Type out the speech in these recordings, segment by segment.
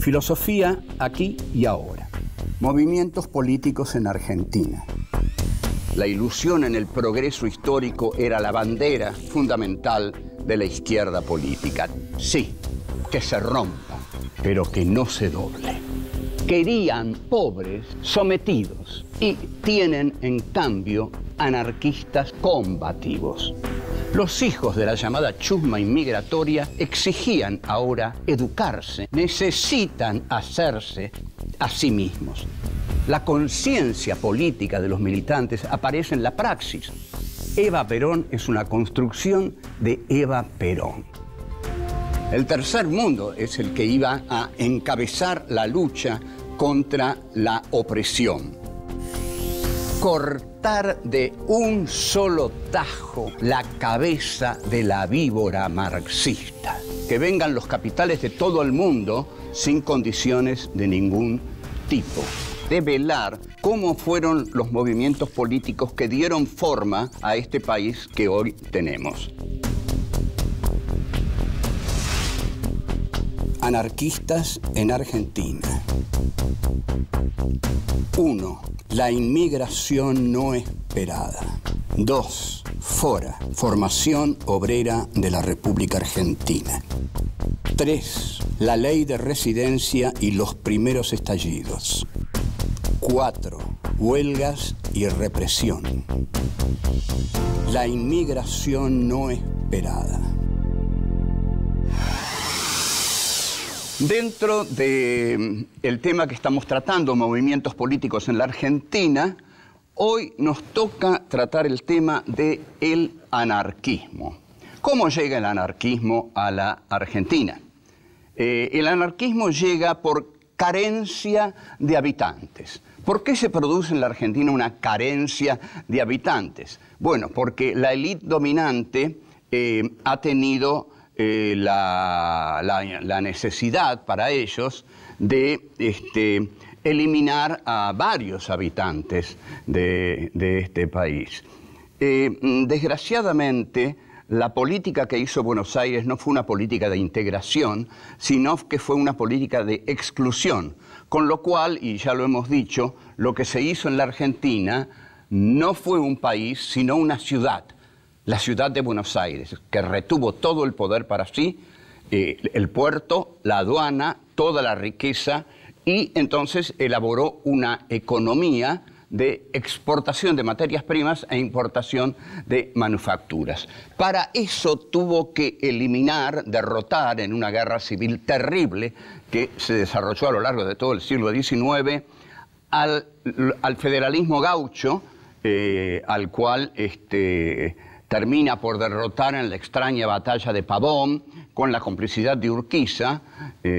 Filosofía aquí y ahora. Movimientos políticos en Argentina. La ilusión en el progreso histórico era la bandera fundamental de la izquierda política. Sí, que se rompa, pero que no se doble. Querían pobres sometidos y tienen, en cambio, anarquistas combativos. Los hijos de la llamada chusma inmigratoria exigían ahora educarse, necesitan hacerse a sí mismos. La conciencia política de los militantes aparece en la praxis. Eva Perón es una construcción de Eva Perón. El tercer mundo es el que iba a encabezar la lucha contra la opresión. Cortar de un solo tajo la cabeza de la víbora marxista. Que vengan los capitales de todo el mundo sin condiciones de ningún tipo. Develar cómo fueron los movimientos políticos que dieron forma a este país que hoy tenemos. Anarquistas en Argentina. 1. La inmigración no esperada. 2. FORA, Formación Obrera de la República Argentina. 3. La ley de residencia y los primeros estallidos. 4. Huelgas y represión. La inmigración no esperada. Dentro del tema que estamos tratando, movimientos políticos en la Argentina, hoy nos toca tratar el tema del anarquismo. ¿Cómo llega el anarquismo a la Argentina? El anarquismo llega por carencia de habitantes. ¿Por qué se produce en la Argentina una carencia de habitantes? Bueno, porque la élite dominante ha tenido la necesidad para ellos de eliminar a varios habitantes de este país. Desgraciadamente, la política que hizo Buenos Aires no fue una política de integración, sino que fue una política de exclusión. Con lo cual, y ya lo hemos dicho, lo que se hizo en la Argentina no fue un país, sino una ciudad. La ciudad de Buenos Aires, que retuvo todo el poder para sí, el puerto, la aduana, toda la riqueza, y entonces elaboró una economía de exportación de materias primas e importación de manufacturas. Para eso tuvo que eliminar, derrotar en una guerra civil terrible que se desarrolló a lo largo de todo el siglo XIX al federalismo gaucho, al cual termina por derrotar en la extraña batalla de Pavón, con la complicidad de Urquiza,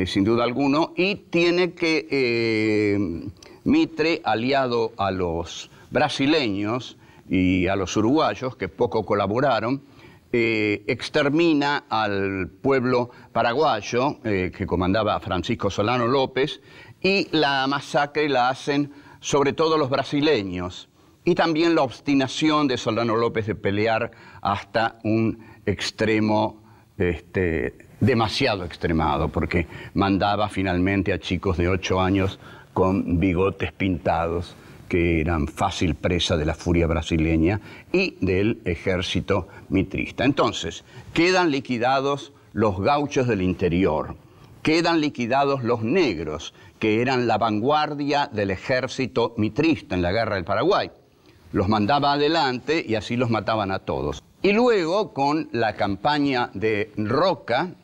sin duda alguna, y tiene que Mitre, aliado a los brasileños y a los uruguayos, que poco colaboraron, extermina al pueblo paraguayo, que comandaba Francisco Solano López, y la masacre la hacen sobre todo los brasileños. Y también la obstinación de Solano López de pelear hasta un extremo demasiado extremado, porque mandaba finalmente a chicos de 8 años con bigotes pintados, que eran fácil presa de la furia brasileña y del ejército mitrista. Entonces, quedan liquidados los gauchos del interior, quedan liquidados los negros, que eran la vanguardia del ejército mitrista en la guerra del Paraguay. Los mandaba adelante y así los mataban a todos. Y luego, con la campaña de Roca,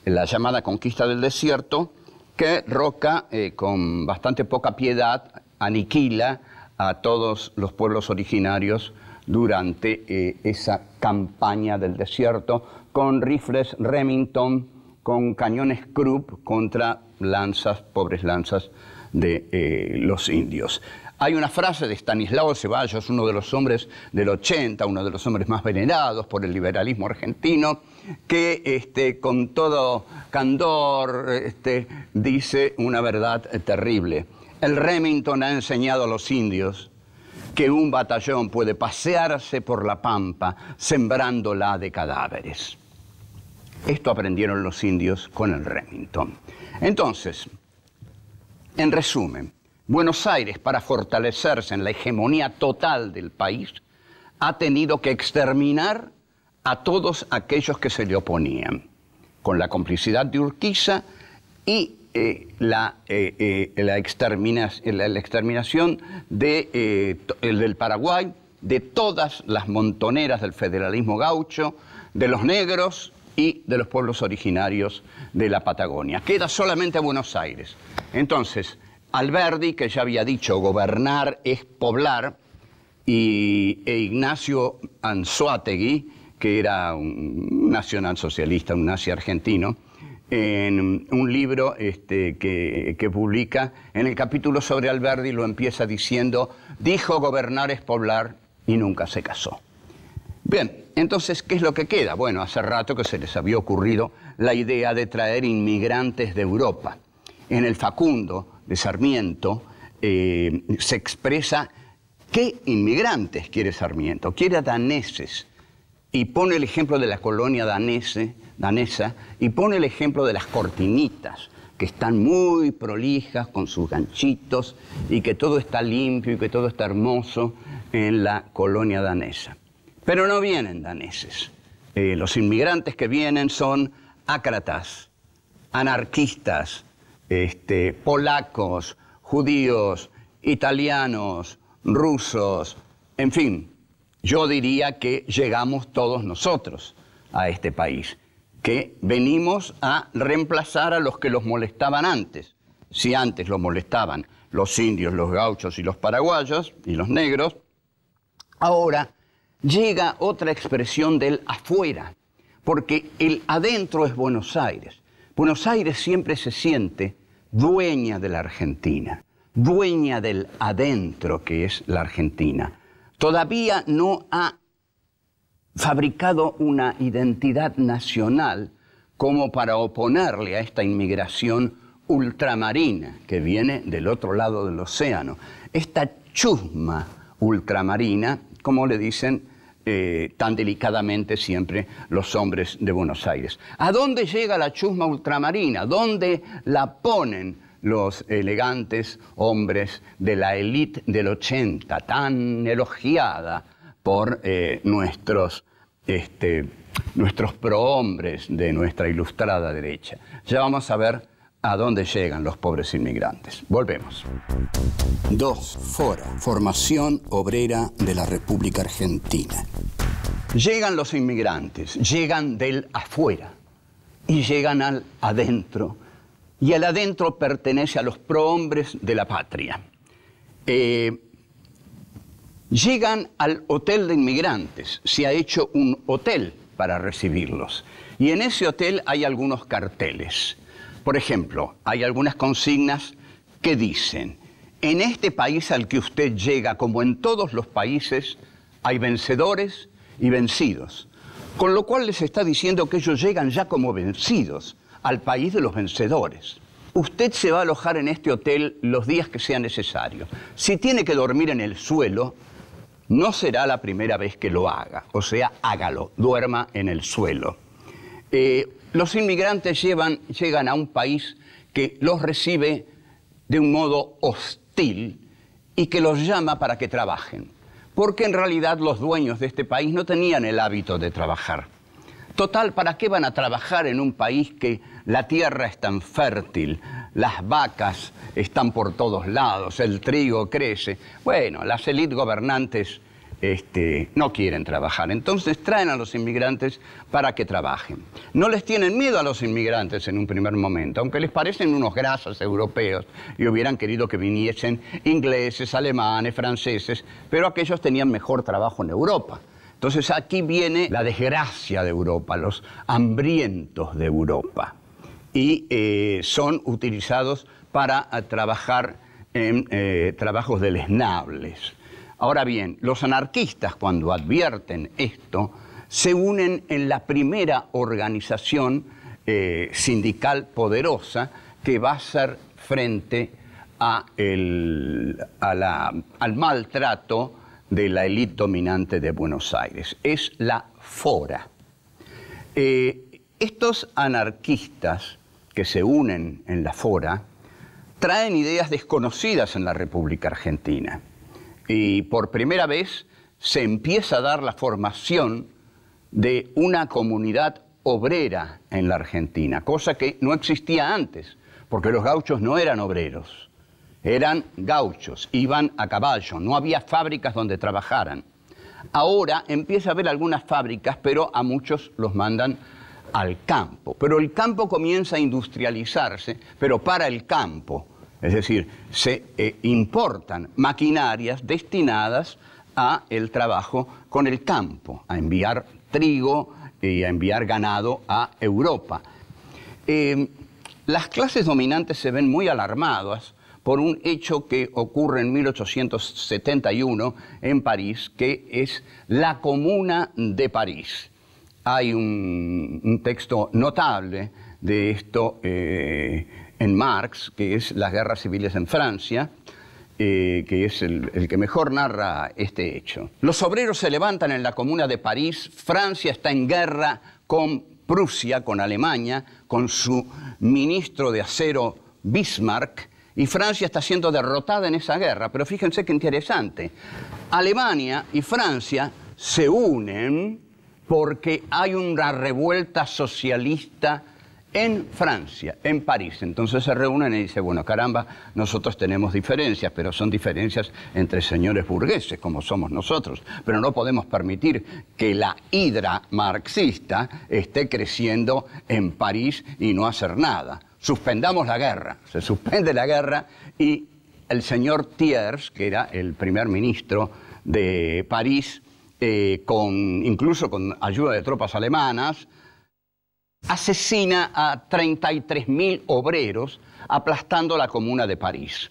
la llamada conquista del desierto, que Roca, con bastante poca piedad, aniquila a todos los pueblos originarios durante esa campaña del desierto, con rifles Remington, con cañones Krupp contra lanzas, pobres lanzas de los indios. Hay una frase de Estanislao Ceballos, uno de los hombres del 80, uno de los hombres más venerados por el liberalismo argentino, que con todo candor dice una verdad terrible. El Remington ha enseñado a los indios que un batallón puede pasearse por la pampa sembrándola de cadáveres. Esto aprendieron los indios con el Remington. Entonces, En resumen, Buenos Aires, para fortalecerse en la hegemonía total del país, ha tenido que exterminar a todos aquellos que se le oponían, con la complicidad de Urquiza y la exterminación del Paraguay, de todas las montoneras del federalismo gaucho, de los negros y de los pueblos originarios de la Patagonia. Queda solamente Buenos Aires. Entonces, Alberdi, que ya había dicho gobernar es poblar, e Ignacio Anzoátegui, que era un nacionalsocialista, un nazi argentino, en un libro que publica, en el capítulo sobre Alberdi lo empieza diciendo: dijo gobernar es poblar y nunca se casó. Bien, entonces, ¿qué es lo que queda? Bueno, hace rato que se les había ocurrido la idea de traer inmigrantes de Europa. En el Facundo de Sarmiento se expresa qué inmigrantes quiere Sarmiento. Quiere a daneses. Y pone el ejemplo de la colonia danesa y pone el ejemplo de las cortinitas, que están muy prolijas con sus ganchitos y que todo está limpio y que todo está hermoso en la colonia danesa. Pero no vienen daneses. Los inmigrantes que vienen son ácratas, anarquistas, polacos, judíos, italianos, rusos, en fin. Yo diría que llegamos todos nosotros a este país, que venimos a reemplazar a los que los molestaban antes. Si antes los molestaban los indios, los gauchos y los paraguayos y los negros, ahora llega otra expresión del afuera, porque el adentro es Buenos Aires. Buenos Aires siempre se siente dueña de la Argentina, dueña del adentro que es la Argentina. Todavía no ha fabricado una identidad nacional como para oponerle a esta inmigración ultramarina que viene del otro lado del océano. Esta chusma ultramarina, como le dicen tan delicadamente siempre los hombres de Buenos Aires. ¿A dónde llega la chusma ultramarina? ¿Dónde la ponen los elegantes hombres de la élite del 80, tan elogiada por nuestros prohombres de nuestra ilustrada derecha? Ya vamos a ver a dónde llegan los pobres inmigrantes. Volvemos. 2. Fora, Formación Obrera de la República Argentina. Llegan los inmigrantes, llegan del afuera y llegan al adentro. Y el adentro pertenece a los prohombres de la patria. Llegan al hotel de inmigrantes. Se ha hecho un hotel para recibirlos. Y en ese hotel hay algunos carteles. Por ejemplo, hay algunas consignas que dicen: en este país al que usted llega, como en todos los países, hay vencedores y vencidos. Con lo cual les está diciendo que ellos llegan ya como vencidos al país de los vencedores. Usted se va a alojar en este hotel los días que sea necesario. Si tiene que dormir en el suelo, no será la primera vez que lo haga. O sea, hágalo, duerma en el suelo. Los inmigrantes llegan a un país que los recibe de un modo hostil y que los llama para que trabajen. Porque en realidad los dueños de este país no tenían el hábito de trabajar. Total, ¿para qué van a trabajar en un país que la tierra es tan fértil, las vacas están por todos lados, el trigo crece? Bueno, las élites gobernantes no quieren trabajar, entonces traen a los inmigrantes para que trabajen. No les tienen miedo a los inmigrantes en un primer momento, aunque les parecen unos grasas europeos y hubieran querido que viniesen ingleses, alemanes, franceses, pero aquellos tenían mejor trabajo en Europa. Entonces aquí viene la desgracia de Europa, los hambrientos de Europa, y son utilizados para trabajar en trabajos deleznables. Ahora bien, los anarquistas, cuando advierten esto, se unen en la primera organización sindical poderosa que va a hacer frente al maltrato de la élite dominante de Buenos Aires. Es la Fora. Estos anarquistas que se unen en la Fora traen ideas desconocidas en la República Argentina. Y por primera vez se empieza a dar la formación de una comunidad obrera en la Argentina, cosa que no existía antes, porque los gauchos no eran obreros, eran gauchos, iban a caballo, no había fábricas donde trabajaran. Ahora empieza a haber algunas fábricas, pero a muchos los mandan al campo. Pero el campo comienza a industrializarse, pero para el campo. Es decir, se importan maquinarias destinadas a el trabajo con el campo, a enviar trigo y a enviar ganado a Europa. Las clases dominantes se ven muy alarmadas por un hecho que ocurre en 1871 en París, que es la Comuna de París. Hay un texto notable de esto en Marx, que es Las guerras civiles en Francia, que es el que mejor narra este hecho. Los obreros se levantan en la Comuna de París, Francia está en guerra con Prusia, con Alemania, con su ministro de acero Bismarck, y Francia está siendo derrotada en esa guerra. Pero fíjense qué interesante. Alemania y Francia se unen porque hay una revuelta socialista en Francia, en París. Entonces se reúnen y dicen, bueno, caramba, nosotros tenemos diferencias, pero son diferencias entre señores burgueses, como somos nosotros. Pero no podemos permitir que la hidra marxista esté creciendo en París y no hacer nada. Suspendamos la guerra. Se suspende la guerra y el señor Thiers, que era el primer ministro de París, incluso con ayuda de tropas alemanas, asesina a 33.000 obreros aplastando la Comuna de París.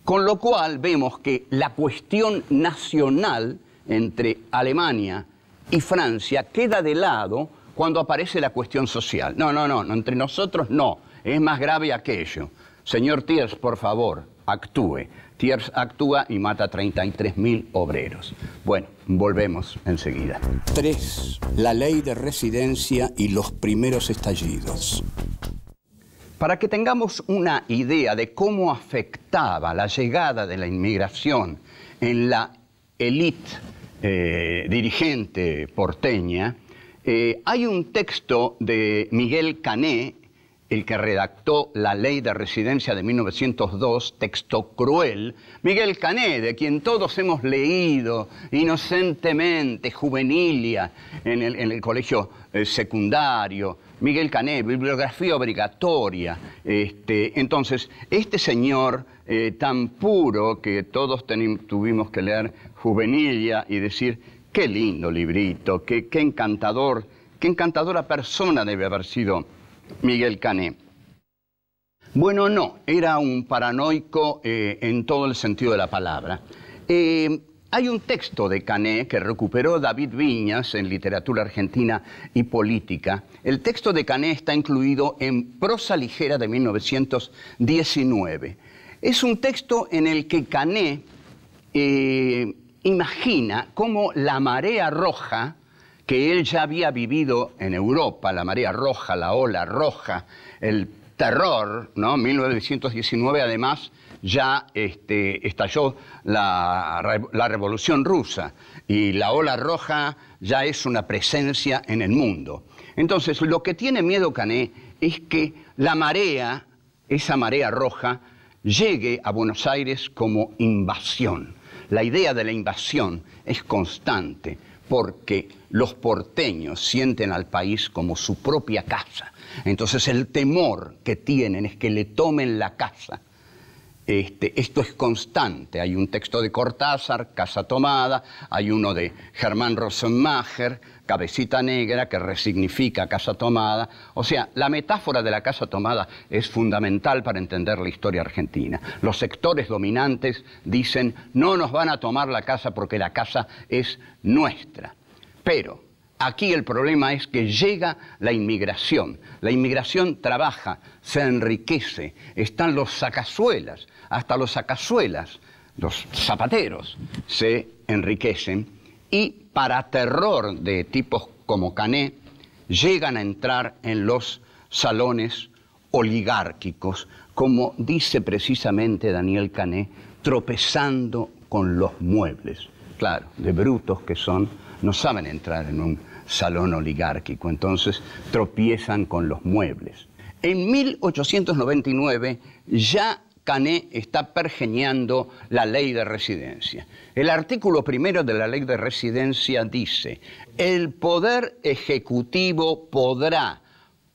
Con lo cual vemos que la cuestión nacional entre Alemania y Francia queda de lado cuando aparece la cuestión social. No, entre nosotros no. Es más grave aquello. Señor Thiers, por favor, actúe. Thiers actúa y mata a 33.000 obreros. Bueno, volvemos enseguida. 3. La ley de residencia y los primeros estallidos. Para que tengamos una idea de cómo afectaba la llegada de la inmigración en la élite dirigente porteña, hay un texto de Miguel Cané, el que redactó la Ley de Residencia de 1902, texto cruel. Miguel Cané, de quien todos hemos leído inocentemente, juvenilia, en el colegio secundario. Miguel Cané, bibliografía obligatoria. Entonces, este señor tan puro que todos tuvimos que leer juvenilia y decir, qué lindo librito, qué encantador, qué encantadora persona debe haber sido Miguel Cané. Bueno, no, era un paranoico en todo el sentido de la palabra. Hay un texto de Cané que recuperó David Viñas en Literatura Argentina y Política. El texto de Cané está incluido en Prosa Ligera de 1919. Es un texto en el que Cané imagina cómo la marea roja, que él ya había vivido en Europa, la marea roja, la ola roja, el terror, ¿no? 1919 además ya estalló la Revolución Rusa y la ola roja ya es una presencia en el mundo. Entonces, lo que tiene miedo Cané es que la marea, esa marea roja, llegue a Buenos Aires como invasión. La idea de la invasión es constante, porque los porteños sienten al país como su propia casa. Entonces el temor que tienen es que le tomen la casa. Esto es constante. Hay un texto de Cortázar, Casa Tomada, hay uno de Germán Rosenmacher, Cabecita Negra, que resignifica Casa Tomada. O sea, la metáfora de la Casa Tomada es fundamental para entender la historia argentina. Los sectores dominantes dicen, no nos van a tomar la casa porque la casa es nuestra. Pero aquí el problema es que llega la inmigración. La inmigración trabaja, se enriquece, están los sacazuelas, hasta los sacazuelas, los zapateros, se enriquecen y para terror de tipos como Cané, llegan a entrar en los salones oligárquicos, como dice precisamente Daniel Cané, tropezando con los muebles. Claro, de brutos que son, no saben entrar en un salón oligárquico, entonces tropiezan con los muebles. En 1899 ya Cané está pergeñando la ley de residencia. El artículo primero de la ley de residencia dice: el poder ejecutivo podrá,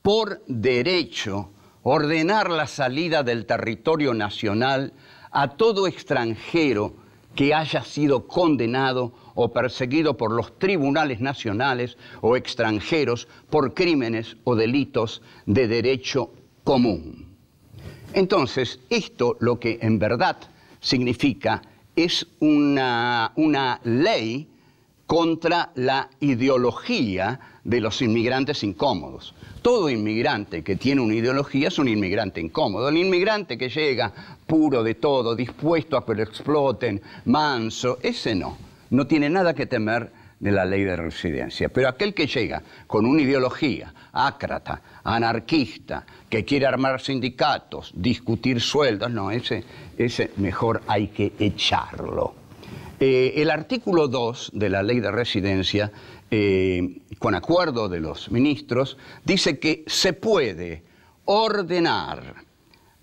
por derecho, ordenar la salida del territorio nacional a todo extranjero que haya sido condenado o perseguido por los tribunales nacionales o extranjeros por crímenes o delitos de derecho común. Entonces, esto lo que en verdad significa es una ley contra la ideología de los inmigrantes incómodos. Todo inmigrante que tiene una ideología es un inmigrante incómodo. El inmigrante que llega puro de todo, dispuesto a que lo exploten, manso, ese no tiene nada que temer de la ley de residencia. Pero aquel que llega con una ideología ácrata, anarquista, que quiere armar sindicatos, discutir sueldos, no, ese mejor hay que echarlo. El artículo 2 de la ley de residencia, con acuerdo de los ministros, dice que se puede ordenar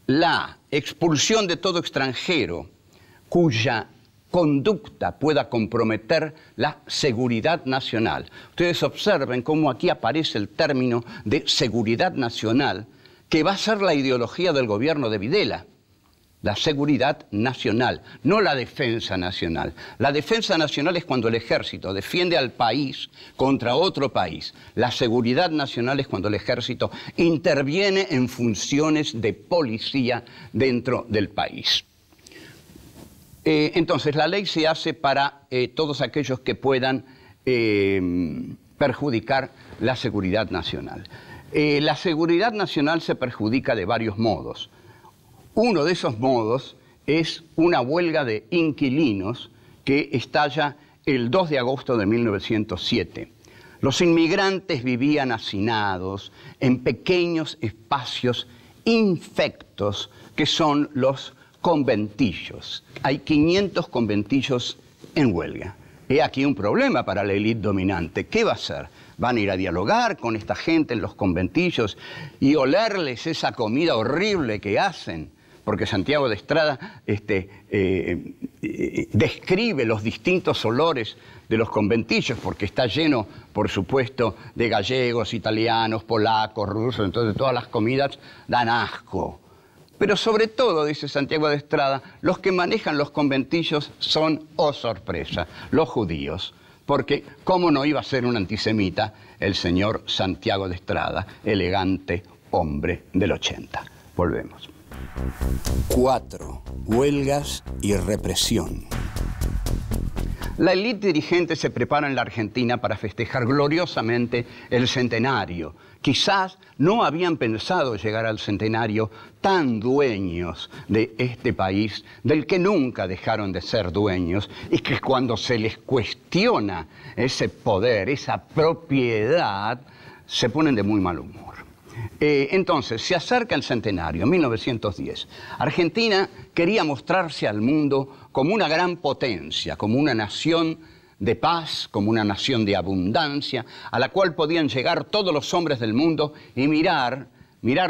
la expulsión de todo extranjero cuya conducta pueda comprometer la seguridad nacional. Ustedes observen cómo aquí aparece el término de seguridad nacional, que va a ser la ideología del gobierno de Videla. La seguridad nacional, no la defensa nacional. La defensa nacional es cuando el ejército defiende al país contra otro país. La seguridad nacional es cuando el ejército interviene en funciones de policía dentro del país. Entonces, la ley se hace para todos aquellos que puedan perjudicar la seguridad nacional. La seguridad nacional se perjudica de varios modos. Uno de esos modos es una huelga de inquilinos que estalla el 2 de agosto de 1907. Los inmigrantes vivían hacinados en pequeños espacios infectos que son los conventillos. Hay 500 conventillos en huelga. He aquí un problema para la élite dominante. ¿Qué va a hacer? ¿Van a ir a dialogar con esta gente en los conventillos y olerles esa comida horrible que hacen? Porque Santiago de Estrada describe los distintos olores de los conventillos, porque está lleno, por supuesto, de gallegos, italianos, polacos, rusos, entonces todas las comidas dan asco. Pero sobre todo, dice Santiago de Estrada, los que manejan los conventillos son, oh sorpresa, los judíos. Porque, ¿cómo no iba a ser un antisemita el señor Santiago de Estrada, elegante hombre del 80? Volvemos. 4. Huelgas y represión. La élite dirigente se prepara en la Argentina para festejar gloriosamente el centenario. Quizás no habían pensado llegar al centenario tan dueños de este país, del que nunca dejaron de ser dueños, y que cuando se les cuestiona ese poder, esa propiedad, se ponen de muy mal humor. Entonces, se acerca el centenario, 1910. Argentina quería mostrarse al mundo como una gran potencia, como una nación de paz, como una nación de abundancia, a la cual podían llegar todos los hombres del mundo y mirar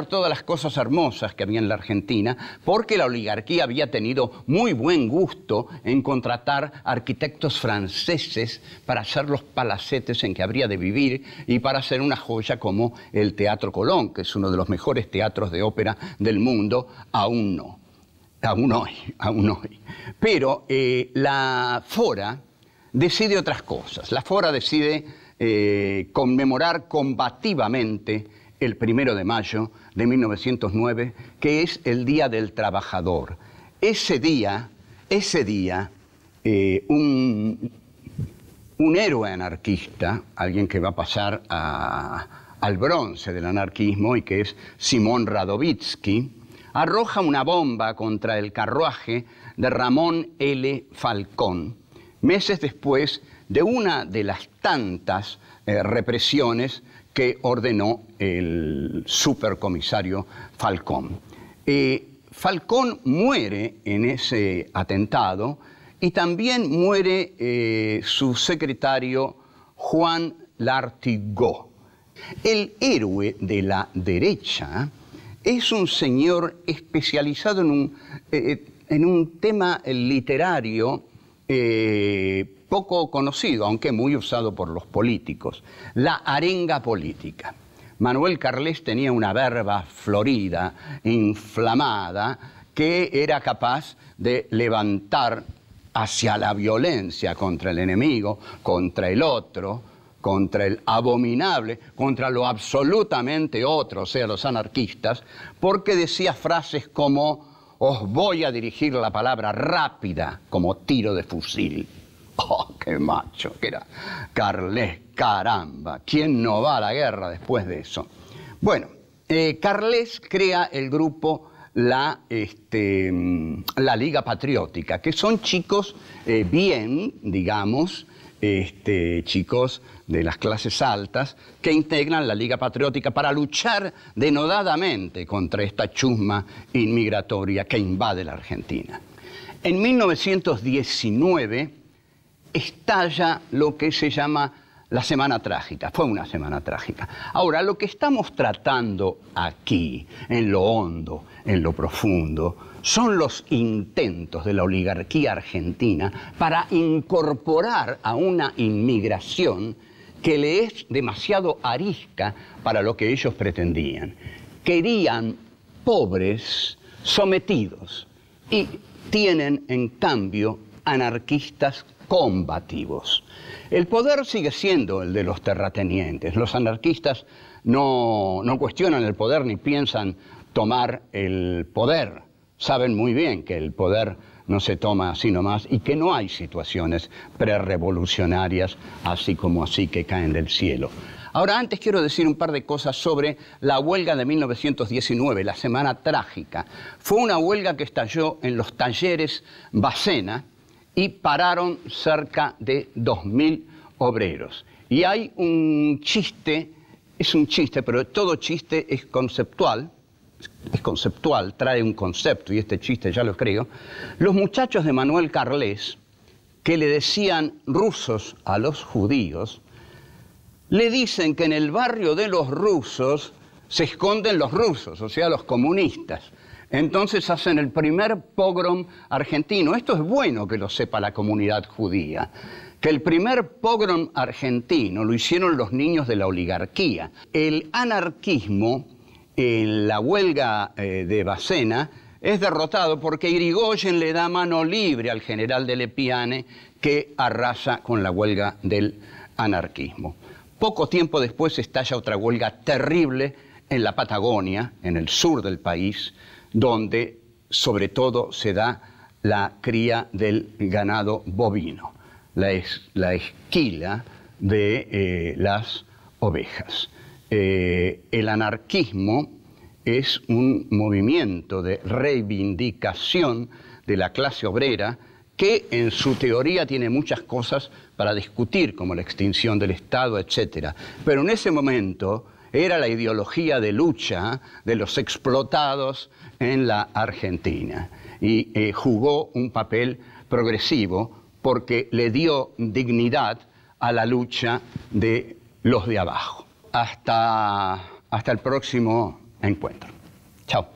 todas las cosas hermosas que había en la Argentina, porque la oligarquía había tenido muy buen gusto en contratar arquitectos franceses para hacer los palacetes en que habría de vivir y para hacer una joya como el Teatro Colón, que es uno de los mejores teatros de ópera del mundo, aún hoy. Pero la Fora decide otras cosas. La Fora decide conmemorar combativamente el 1 de mayo de 1909, que es el Día del Trabajador. Ese día, un héroe anarquista, alguien que va a pasar al bronce del anarquismo y que es Simón Radovítsky, arroja una bomba contra el carruaje de Ramón L. Falcón, meses después de una de las tantas represiones que ordenó el supercomisario Falcón. Falcón muere en ese atentado y también muere su secretario Juan Lartigot. El héroe de la derecha es un señor especializado en un tema literario poco conocido, aunque muy usado por los políticos, la arenga política. Manuel Carles tenía una verba florida, inflamada, que era capaz de levantar hacia la violencia contra el enemigo, contra el otro, contra el abominable, contra lo absolutamente otro, o sea, los anarquistas, porque decía frases como: os voy a dirigir la palabra rápida como tiro de fusil. ¡Oh, qué macho que era Carles! ¡Caramba! ¿Quién no va a la guerra después de eso? Bueno, Carles crea el grupo la Liga Patriótica, que son chicos bien, digamos, chicos de las clases altas que integran la Liga Patriótica para luchar denodadamente contra esta chusma inmigratoria que invade la Argentina. En 1919 estalla lo que se llama la Semana Trágica. Fue una semana trágica. Ahora, lo que estamos tratando aquí, en lo hondo, en lo profundo, son los intentos de la oligarquía argentina para incorporar a una inmigración que le es demasiado arisca para lo que ellos pretendían. Querían pobres sometidos y tienen, en cambio, anarquistas combativos. El poder sigue siendo el de los terratenientes. Los anarquistas no cuestionan el poder ni piensan tomar el poder. Saben muy bien que el poder no se toma así nomás y que no hay situaciones prerrevolucionarias así como así que caen del cielo. Ahora, antes quiero decir un par de cosas sobre la huelga de 1919, la Semana Trágica. Fue una huelga que estalló en los talleres Bacena y pararon cerca de 2.000 obreros. Y hay un chiste, es un chiste, pero todo chiste es conceptual, trae un concepto, y este chiste ya lo creo. Los muchachos de Manuel Carles, que le decían rusos a los judíos, le dicen que en el barrio de los rusos se esconden los rusos, o sea, los comunistas. Entonces hacen el primer pogrom argentino. Esto es bueno que lo sepa la comunidad judía, que el primer pogrom argentino lo hicieron los niños de la oligarquía. El anarquismo en la huelga de Bacena es derrotado porque Irigoyen le da mano libre al general de Lepiane, que arrasa con la huelga del anarquismo. Poco tiempo después estalla otra huelga terrible en la Patagonia, en el sur del país, donde sobre todo se da la cría del ganado bovino, la esquila de las ovejas. El anarquismo es un movimiento de reivindicación de la clase obrera que en su teoría tiene muchas cosas para discutir, como la extinción del Estado, etc. Pero en ese momento era la ideología de lucha de los explotados en la Argentina y jugó un papel progresivo porque le dio dignidad a la lucha de los de abajo. Hasta el próximo encuentro. Chao.